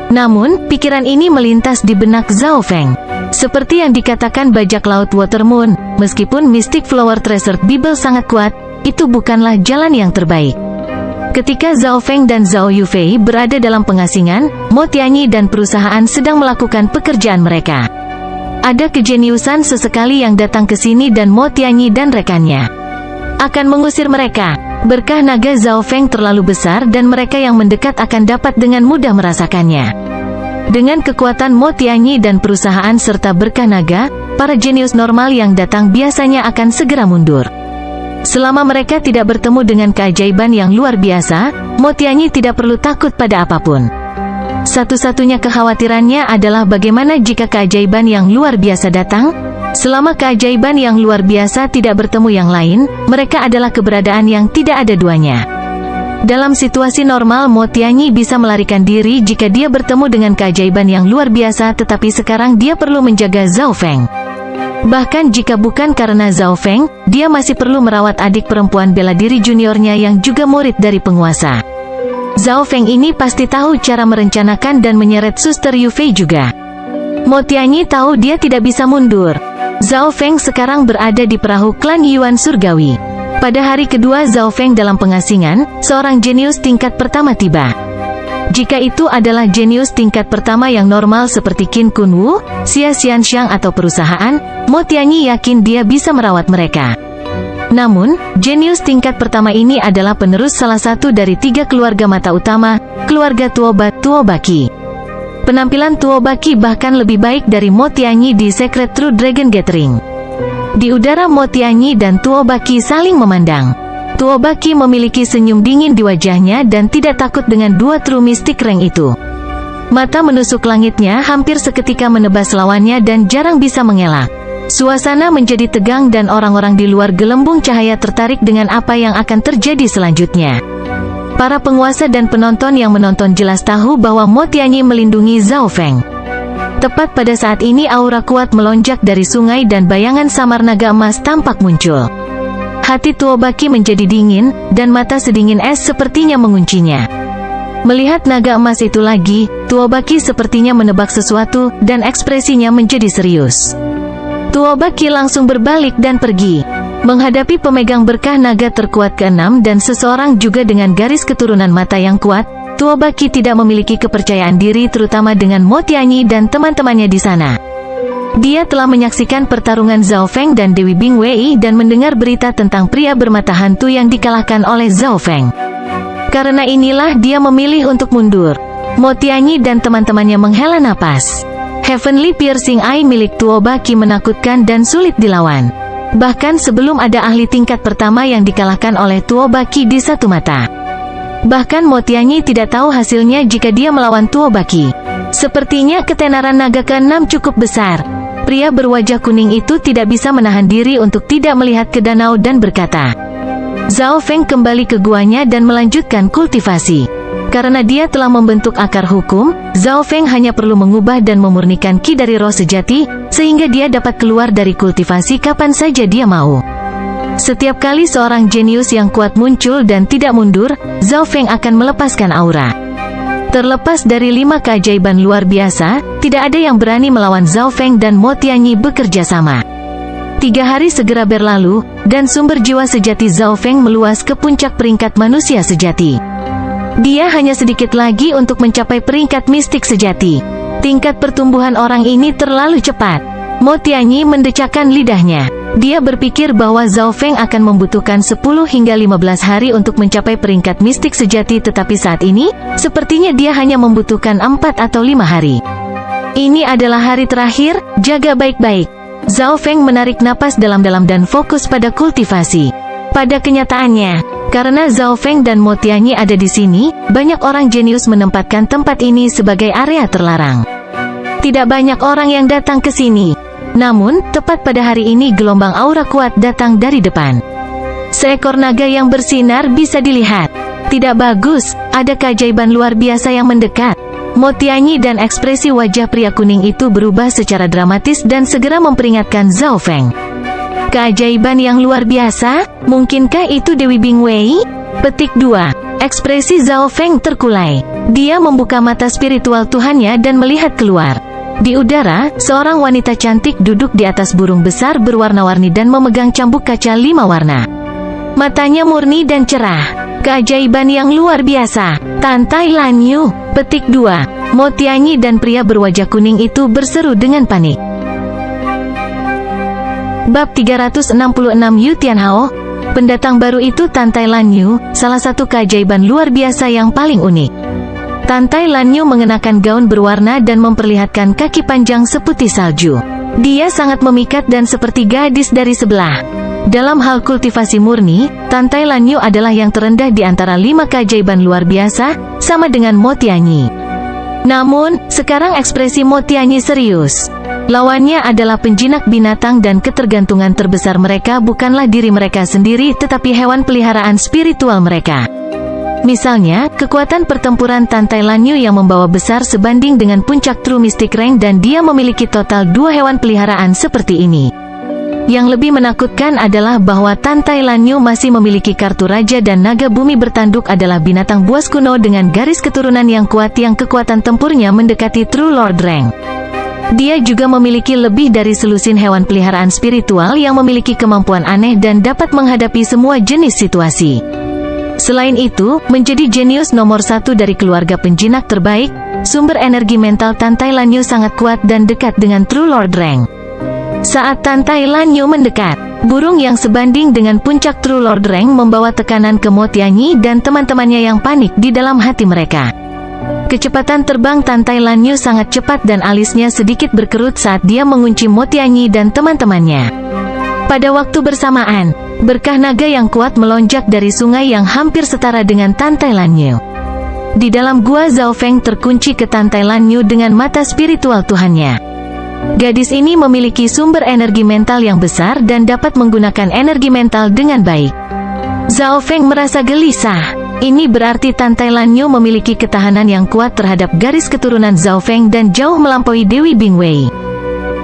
Namun, pikiran ini melintas di benak Zhao Feng. Seperti yang dikatakan bajak laut Water Moon, meskipun Mystic Flower Treasure Bible sangat kuat, itu bukanlah jalan yang terbaik. Ketika Zhao Feng dan Zhao Yufei berada dalam pengasingan, Mo Tianyi dan perusahaan sedang melakukan pekerjaan mereka. Ada kejeniusan sesekali yang datang ke sini dan Mo Tianyi dan rekannya akan mengusir mereka. Berkah naga Zhao Feng terlalu besar dan mereka yang mendekat akan dapat dengan mudah merasakannya. Dengan kekuatan Mo Tianyi dan perusahaan serta berkah naga, para jenius normal yang datang biasanya akan segera mundur. Selama mereka tidak bertemu dengan keajaiban yang luar biasa, Mo Tianyi tidak perlu takut pada apapun. Satu-satunya kekhawatirannya adalah bagaimana jika keajaiban yang luar biasa datang. Selama keajaiban yang luar biasa tidak bertemu yang lain, mereka adalah keberadaan yang tidak ada duanya. Dalam situasi normal Mo Tianyi bisa melarikan diri jika dia bertemu dengan keajaiban yang luar biasa, tetapi sekarang dia perlu menjaga Zhao Feng. Bahkan jika bukan karena Zhao Feng, dia masih perlu merawat adik perempuan bela diri juniornya yang juga murid dari penguasa. Zhao Feng ini pasti tahu cara merencanakan dan menyeret Suster Yufei juga. Mo Tianyi tahu dia tidak bisa mundur. Zhao Feng sekarang berada di perahu klan Yuan Surgawi. Pada hari kedua Zhao Feng dalam pengasingan, seorang jenius tingkat pertama tiba. Jika itu adalah jenius tingkat pertama yang normal seperti Qin Kunwu, Xia Xianxiang atau perusahaan, Mo Tianyi yakin dia bisa merawat mereka. Namun, jenius tingkat pertama ini adalah penerus salah satu dari 3 keluarga mata utama, keluarga Tuo Baqi. Penampilan Tuo Baqi bahkan lebih baik dari Mo Tianyi di Secret True Dragon Gathering. Di udara Mo Tianyi dan Tuo Baqi saling memandang. Tuo Baqi memiliki senyum dingin di wajahnya dan tidak takut dengan 2 True Mystic Rank itu. Mata menusuk langitnya hampir seketika menebas lawannya dan jarang bisa mengelak. Suasana menjadi tegang dan orang-orang di luar gelembung cahaya tertarik dengan apa yang akan terjadi selanjutnya. Para penguasa dan penonton yang menonton jelas tahu bahwa Mo Tianyi melindungi Zhao Feng. Tepat pada saat ini aura kuat melonjak dari sungai dan bayangan samar naga emas tampak muncul. Hati Tuo Baqi menjadi dingin, dan mata sedingin es sepertinya menguncinya. Melihat naga emas itu lagi, Tuo Baqi sepertinya menebak sesuatu, dan ekspresinya menjadi serius. Tuo Baqi langsung berbalik dan pergi. Menghadapi pemegang berkah naga terkuat ke-6 dan seseorang juga dengan garis keturunan mata yang kuat, Tuo Baqi tidak memiliki kepercayaan diri terutama dengan Mo Tianyi dan teman-temannya di sana. Dia telah menyaksikan pertarungan Zhao Feng dan Dewi Bing Wei dan mendengar berita tentang pria bermata hantu yang dikalahkan oleh Zhao Feng. Karena inilah dia memilih untuk mundur. Mo Tianyi dan teman-temannya menghela napas. Heavenly Piercing Eye milik Tuo Baqi menakutkan dan sulit dilawan. Bahkan sebelum ada ahli tingkat pertama yang dikalahkan oleh Tuo Baqi di satu mata. Bahkan Mo Tianyi tidak tahu hasilnya jika dia melawan Tuo Baqi. Sepertinya ketenaran naga ke-6 cukup besar. Pria berwajah kuning itu tidak bisa menahan diri untuk tidak melihat ke danau dan berkata. Zhao Feng kembali ke guanya dan melanjutkan kultivasi. Karena dia telah membentuk akar hukum, Zhao Feng hanya perlu mengubah dan memurnikan ki dari roh sejati, sehingga dia dapat keluar dari kultivasi kapan saja dia mau. Setiap kali seorang jenius yang kuat muncul dan tidak mundur, Zhao Feng akan melepaskan aura. Terlepas dari 5 keajaiban luar biasa, tidak ada yang berani melawan Zhao Feng dan Mo Tianyi bekerja sama. 3 hari segera berlalu, dan sumber jiwa sejati Zhao Feng meluas ke puncak peringkat manusia sejati. Dia hanya sedikit lagi untuk mencapai peringkat mistik sejati. Tingkat pertumbuhan orang ini terlalu cepat. Mo Tianyi mendecakkan lidahnya. Dia berpikir bahwa Zhao Feng akan membutuhkan 10 hingga 15 hari untuk mencapai peringkat mistik sejati, tetapi saat ini, sepertinya dia hanya membutuhkan 4 atau 5 hari. Ini adalah hari terakhir, jaga baik-baik. Zhao Feng menarik napas dalam-dalam dan fokus pada kultivasi. Pada kenyataannya, karena Zhao Feng dan Mo Tianyi ada di sini, banyak orang jenius menempatkan tempat ini sebagai area terlarang. Tidak banyak orang yang datang ke sini. Namun, tepat pada hari ini gelombang aura kuat datang dari depan. Seekor naga yang bersinar bisa dilihat. Tidak bagus, ada keajaiban luar biasa yang mendekat. Mo Tianyi dan ekspresi wajah pria kuning itu berubah secara dramatis dan segera memperingatkan Zhao Feng. Keajaiban yang luar biasa? Mungkinkah itu Dewi Bing Wei? Petik 2. Ekspresi Zhao Feng terkulai. Dia membuka mata spiritual Tuhannya dan melihat keluar. Di udara, seorang wanita cantik duduk di atas burung besar berwarna-warni dan memegang cambuk kaca 5 warna. Matanya murni dan cerah. Keajaiban yang luar biasa. Tantai Lan Yu. Petik 2. Mo Tianyi dan pria berwajah kuning itu berseru dengan panik. Bab 366 Yu Tianhao. Pendatang baru itu Tantai Lan Yu, salah satu keajaiban luar biasa yang paling unik. Tantai Lan Yu mengenakan gaun berwarna dan memperlihatkan kaki panjang seputih salju. Dia sangat memikat dan seperti gadis dari sebelah. Dalam hal kultivasi murni, Tantai Lan Yu adalah yang terendah di antara 5 keajaiban luar biasa, sama dengan Mo Tianyi. Namun, sekarang ekspresi Mo Tianyi serius. Lawannya adalah penjinak binatang dan ketergantungan terbesar mereka bukanlah diri mereka sendiri tetapi hewan peliharaan spiritual mereka. Misalnya, kekuatan pertempuran Tantai Lan Yu yang membawa besar sebanding dengan puncak True Mystic Rank dan dia memiliki total 2 hewan peliharaan seperti ini. Yang lebih menakutkan adalah bahwa Tantai Lan Yu masih memiliki kartu raja dan naga bumi bertanduk adalah binatang buas kuno dengan garis keturunan yang kuat yang kekuatan tempurnya mendekati True Lord Rank. Dia juga memiliki lebih dari selusin hewan peliharaan spiritual yang memiliki kemampuan aneh dan dapat menghadapi semua jenis situasi. Selain itu, menjadi jenius nomor 1 dari keluarga penjinak terbaik, sumber energi mental Tantai Lanyu sangat kuat dan dekat dengan True Lord Rank. Saat Tantai Lanyu mendekat, burung yang sebanding dengan puncak True Lord Rank membawa tekanan ke Mo Tianyi dan teman-temannya yang panik di dalam hati mereka. Kecepatan terbang Tantai Lanyu sangat cepat dan alisnya sedikit berkerut saat dia mengunci Mo Tianyi dan teman-temannya. Pada waktu bersamaan, berkah naga yang kuat melonjak dari sungai yang hampir setara dengan Tantai Lanyu. Di dalam gua Zhao Feng terkunci ke Tantai Lanyu dengan mata spiritual Tuhannya. Gadis ini memiliki sumber energi mental yang besar dan dapat menggunakan energi mental dengan baik. Zhao Feng merasa gelisah. Ini berarti Tantai Lanyu memiliki ketahanan yang kuat terhadap garis keturunan Zhao Feng dan jauh melampaui Dewi Bingwei.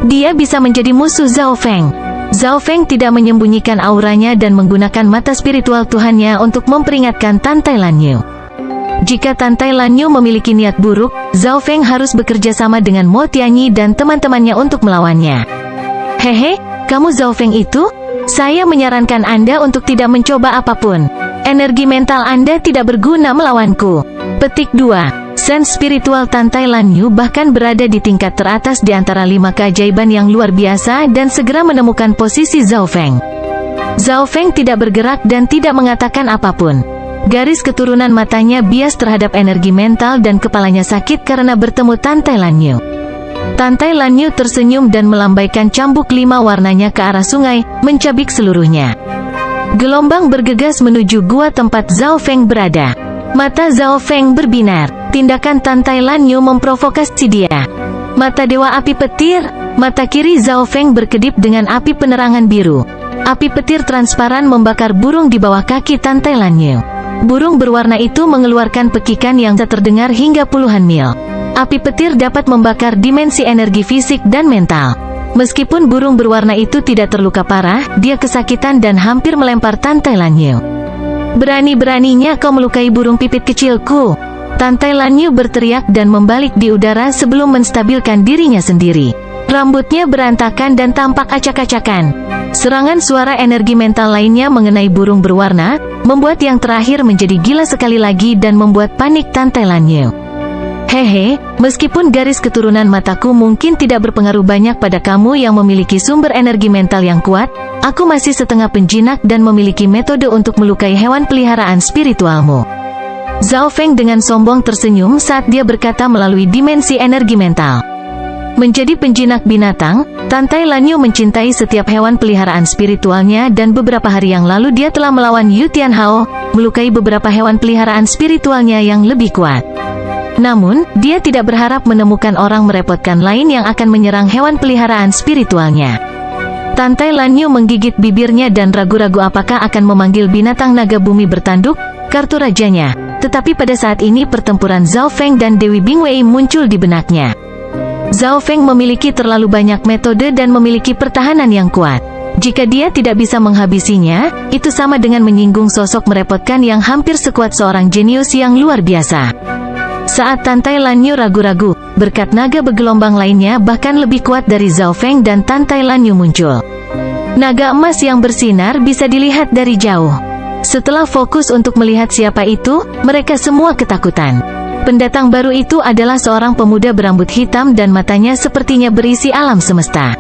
Dia bisa menjadi musuh Zhao Feng. Zhao Feng tidak menyembunyikan auranya dan menggunakan mata spiritual Tuhannya untuk memperingatkan Tantai Lanyu. Jika Tantai Lanyu memiliki niat buruk, Zhao Feng harus bekerja sama dengan Mo Tianyi dan teman-temannya untuk melawannya. Hehe, kamu Zhao Feng itu? Saya menyarankan Anda untuk tidak mencoba apapun. Energi mental Anda tidak berguna melawanku. Petik 2. Sense spiritual Tantai Lanyu bahkan berada di tingkat teratas di antara 5 keajaiban yang luar biasa dan segera menemukan posisi Zhao Feng. Zhao Feng tidak bergerak dan tidak mengatakan apapun. Garis keturunan matanya bias terhadap energi mental dan kepalanya sakit karena bertemu Tantai Lanyu. Tantai Lanyu tersenyum dan melambaikan cambuk 5 warnanya ke arah sungai, mencabik seluruhnya. Gelombang bergegas menuju gua tempat Zhao Feng berada. Mata Zhao Feng berbinar. Tindakan Tantai Lanyu memprovokasi dia. Mata Dewa Api Petir. Mata kiri Zhao Feng berkedip dengan api penerangan biru. Api petir transparan membakar burung di bawah kaki Tantai Lanyu. Burung berwarna itu mengeluarkan pekikan yang tak terdengar hingga puluhan mil. Api petir dapat membakar dimensi energi fisik dan mental. Meskipun burung berwarna itu tidak terluka parah, dia kesakitan dan hampir melempar Tantai Lanyu. Berani-beraninya kau melukai burung pipit kecilku. Tantai Lanyu berteriak dan membalik di udara sebelum menstabilkan dirinya sendiri. Rambutnya berantakan dan tampak acak-acakan. Serangan suara energi mental lainnya mengenai burung berwarna, membuat yang terakhir menjadi gila sekali lagi dan membuat panik Tantai Lanyu. Hehe, meskipun garis keturunan mataku mungkin tidak berpengaruh banyak pada kamu yang memiliki sumber energi mental yang kuat, aku masih setengah penjinak dan memiliki metode untuk melukai hewan peliharaan spiritualmu. Zhao Feng dengan sombong tersenyum saat dia berkata melalui dimensi energi mental. Menjadi penjinak binatang, Tantai Lanyu mencintai setiap hewan peliharaan spiritualnya dan beberapa hari yang lalu dia telah melawan Yu Tianhao, melukai beberapa hewan peliharaan spiritualnya yang lebih kuat. Namun, dia tidak berharap menemukan orang merepotkan lain yang akan menyerang hewan peliharaan spiritualnya. Tantai Lanyu menggigit bibirnya dan ragu-ragu apakah akan memanggil binatang naga bumi bertanduk, kartu rajanya. Tetapi pada saat ini pertempuran Zhao Feng dan Dewi Bingwei muncul di benaknya. Zhao Feng memiliki terlalu banyak metode dan memiliki pertahanan yang kuat. Jika dia tidak bisa menghabisinya, itu sama dengan menyinggung sosok merepotkan yang hampir sekuat seorang jenius yang luar biasa. Saat Tantai Lanyu ragu-ragu, berkat naga bergelombang lainnya bahkan lebih kuat dari Zhao Feng dan Tantai Lanyu muncul. Naga emas yang bersinar bisa dilihat dari jauh. Setelah fokus untuk melihat siapa itu, mereka semua ketakutan. Pendatang baru itu adalah seorang pemuda berambut hitam dan matanya sepertinya berisi alam semesta.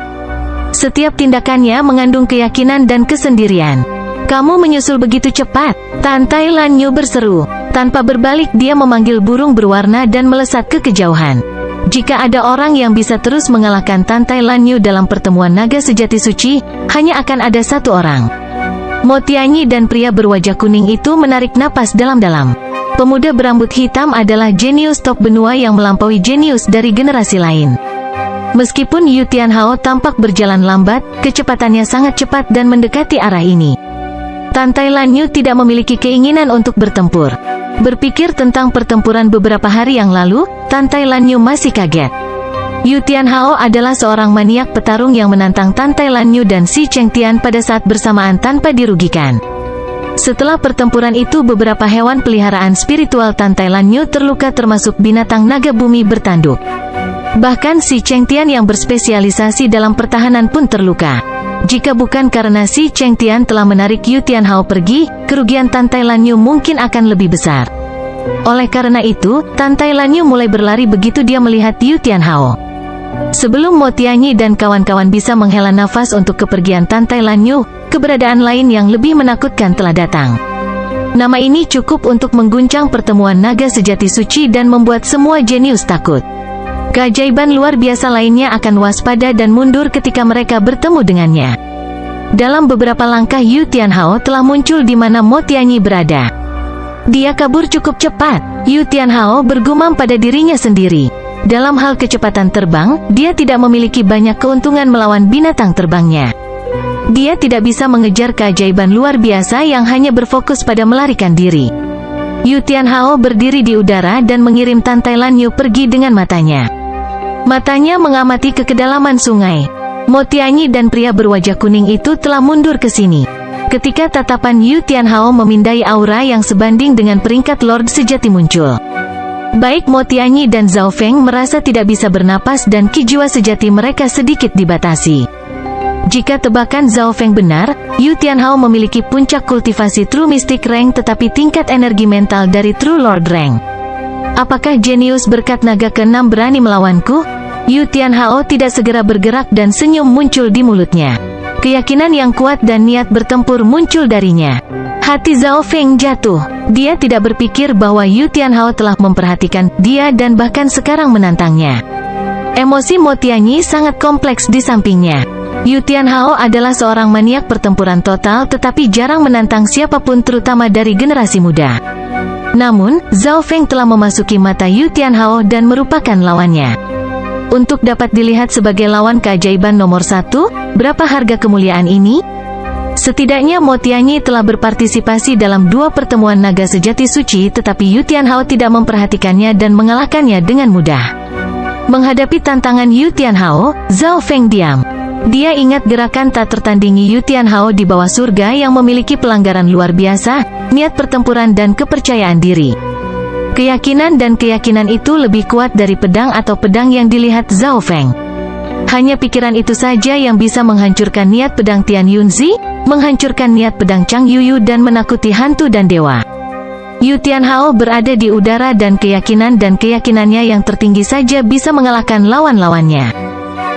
Setiap tindakannya mengandung keyakinan dan kesendirian. Kamu menyusul begitu cepat, Tantai Lanyu berseru. Tanpa berbalik dia memanggil burung berwarna dan melesat ke kejauhan. Jika ada orang yang bisa terus mengalahkan Tantai Lanyu dalam pertemuan naga sejati suci, hanya akan ada satu orang. Mo Tianyi dan pria berwajah kuning itu menarik napas dalam-dalam. Pemuda berambut hitam adalah jenius top benua yang melampaui jenius dari generasi lain. Meskipun Yu Tianhao tampak berjalan lambat, kecepatannya sangat cepat dan mendekati arah ini. Tantai Lanyu tidak memiliki keinginan untuk bertempur. Berpikir tentang pertempuran beberapa hari yang lalu, Tantai Lanyu masih kaget. Yu Tianhao adalah seorang maniak petarung yang menantang Tantai Lanyu dan Si Chengtian pada saat bersamaan tanpa dirugikan. Setelah pertempuran itu beberapa hewan peliharaan spiritual Tantai Lanyu terluka termasuk binatang naga bumi bertanduk. Bahkan si Cheng Tian yang berspesialisasi dalam pertahanan pun terluka. Jika bukan karena si Cheng Tian telah menarik Yu Tianhao pergi, kerugian Tan Tai Lanyu mungkin akan lebih besar. Oleh karena itu, Tan Tai Lanyu mulai berlari begitu dia melihat Yu Tianhao. Sebelum Mo Tianyi dan kawan-kawan bisa menghela nafas untuk kepergian Tan Tai Lanyu, keberadaan lain yang lebih menakutkan telah datang. Nama ini cukup untuk mengguncang pertemuan naga sejati suci dan membuat semua jenius takut. Keajaiban luar biasa lainnya akan waspada dan mundur ketika mereka bertemu dengannya. Dalam beberapa langkah Yu Tianhao telah muncul di mana Mo Tianyi berada. Dia kabur cukup cepat. Yu Tianhao bergumam pada dirinya sendiri. Dalam hal kecepatan terbang, dia tidak memiliki banyak keuntungan melawan binatang terbangnya. Dia tidak bisa mengejar keajaiban luar biasa yang hanya berfokus pada melarikan diri. Yu Tianhao berdiri di udara dan mengirim Tan Tai Lanyu pergi dengan matanya. Matanya mengamati ke kedalaman sungai. Mo Tianyi dan pria berwajah kuning itu telah mundur ke sini. Ketika tatapan Yu Tianhao memindai aura yang sebanding dengan peringkat Lord sejati muncul. Baik Mo Tianyi dan Zhao Feng merasa tidak bisa bernapas dan ki jiwa sejati mereka sedikit dibatasi. Jika tebakan Zhao Feng benar, Yu Tianhao memiliki puncak kultivasi True Mystic Rank tetapi tingkat energi mental dari True Lord Rank. Apakah jenius berkat naga ke-6 berani melawanku? Yu Tianhao tidak segera bergerak dan senyum muncul di mulutnya. Keyakinan yang kuat dan niat bertempur muncul darinya. Hati Zhao Feng jatuh. Dia tidak berpikir bahwa Yu Tianhao telah memperhatikan dia dan bahkan sekarang menantangnya. Emosi Mo Tianyi sangat kompleks di sampingnya. Yu Tianhao adalah seorang maniak pertempuran total tetapi jarang menantang siapapun terutama dari generasi muda. Namun, Zhao Feng telah memasuki mata Yu Tianhao dan merupakan lawannya. Untuk dapat dilihat sebagai lawan keajaiban nomor 1, berapa harga kemuliaan ini? Setidaknya Mo Tianyi telah berpartisipasi dalam 2 pertemuan naga sejati suci tetapi Yu Tianhao tidak memperhatikannya dan mengalahkannya dengan mudah. Menghadapi tantangan Yu Tianhao, Zhao Feng diam. Dia ingat gerakan tak tertandingi Yu Tianhao di bawah surga yang memiliki pelanggaran luar biasa, niat pertempuran dan kepercayaan diri. Keyakinan dan keyakinan itu lebih kuat dari pedang atau pedang yang dilihat Zhao Feng. Hanya pikiran itu saja yang bisa menghancurkan niat pedang Tian Yunzi, menghancurkan niat pedang Chang Yuyu dan menakuti hantu dan dewa. Yu Tianhao berada di udara dan keyakinannya yang tertinggi saja bisa mengalahkan lawan-lawannya.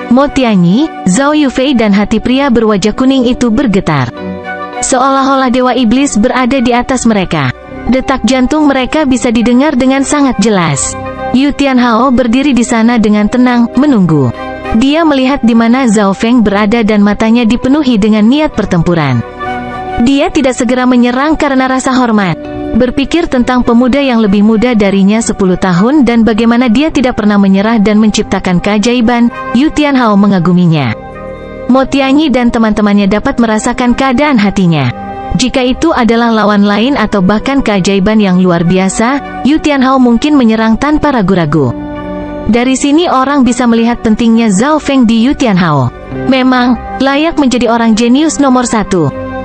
Mo Tianyi, Zhao Yufei dan hati pria berwajah kuning itu bergetar. Seolah-olah dewa iblis berada di atas mereka. Detak jantung mereka bisa didengar dengan sangat jelas. Yu Tianhao berdiri di sana dengan tenang, menunggu. Dia melihat di mana Zhao Feng berada dan matanya dipenuhi dengan niat pertempuran. Dia tidak segera menyerang karena rasa hormat. Berpikir tentang pemuda yang lebih muda darinya 10 tahun dan bagaimana dia tidak pernah menyerah dan menciptakan keajaiban, Yu Tianhao mengaguminya. Mo Tianyi dan teman-temannya dapat merasakan keadaan hatinya. Jika itu adalah lawan lain atau bahkan keajaiban yang luar biasa, Yu Tianhao mungkin menyerang tanpa ragu-ragu. Dari sini orang bisa melihat pentingnya Zhao Feng di Yu Tianhao. Memang, layak menjadi orang jenius nomor 1.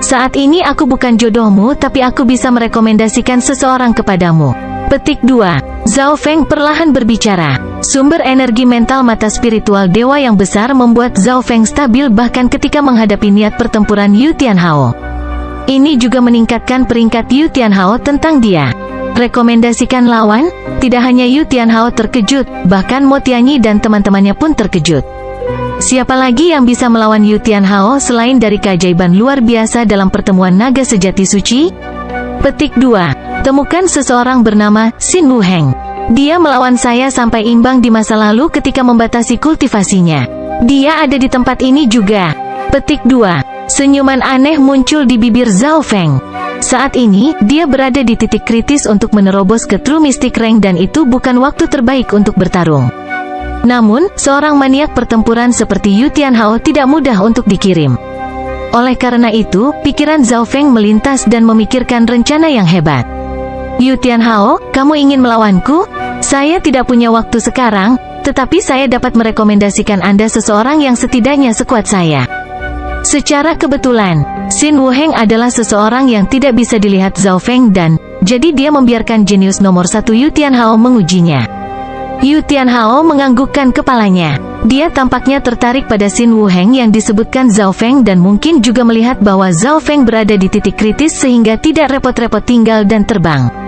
Saat ini aku bukan jodohmu tapi aku bisa merekomendasikan seseorang kepadamu. Petik 2. Zhao Feng perlahan berbicara. Sumber energi mental mata spiritual dewa yang besar membuat Zhao Feng stabil bahkan ketika menghadapi niat pertempuran Yu Tianhao. Ini juga meningkatkan peringkat Yu Tianhao tentang dia. Rekomendasikan lawan? Tidak hanya Yu Tianhao terkejut, bahkan Mo Tianyi dan teman-temannya pun terkejut. Siapa lagi yang bisa melawan Yu Tianhao selain dari keajaiban luar biasa dalam pertemuan naga sejati suci? Petik 2. Temukan seseorang bernama Xin Wuheng. Dia melawan saya sampai imbang di masa lalu ketika membatasi kultivasinya. Dia ada di tempat ini juga. Petik 2. Senyuman aneh muncul di bibir Zhao Feng. Saat ini, dia berada di titik kritis untuk menerobos ke True Mystic Rank dan itu bukan waktu terbaik untuk bertarung. Namun, seorang maniak pertempuran seperti Yu Tianhao tidak mudah untuk dikirim. Oleh karena itu, pikiran Zhao Feng melintas dan memikirkan rencana yang hebat. Yu Tianhao, kamu ingin melawanku? Saya tidak punya waktu sekarang, tetapi saya dapat merekomendasikan Anda seseorang yang setidaknya sekuat saya. Secara kebetulan, Xin Wuheng adalah seseorang yang tidak bisa dilihat Zhao Feng dan, jadi dia membiarkan jenius nomor 1 Yu Tianhao mengujinya. Yu Tianhao menganggukkan kepalanya. Dia tampaknya tertarik pada Xin Wuheng yang disebutkan Zhao Feng dan mungkin juga melihat bahwa Zhao Feng berada di titik kritis sehingga tidak repot-repot tinggal dan terbang.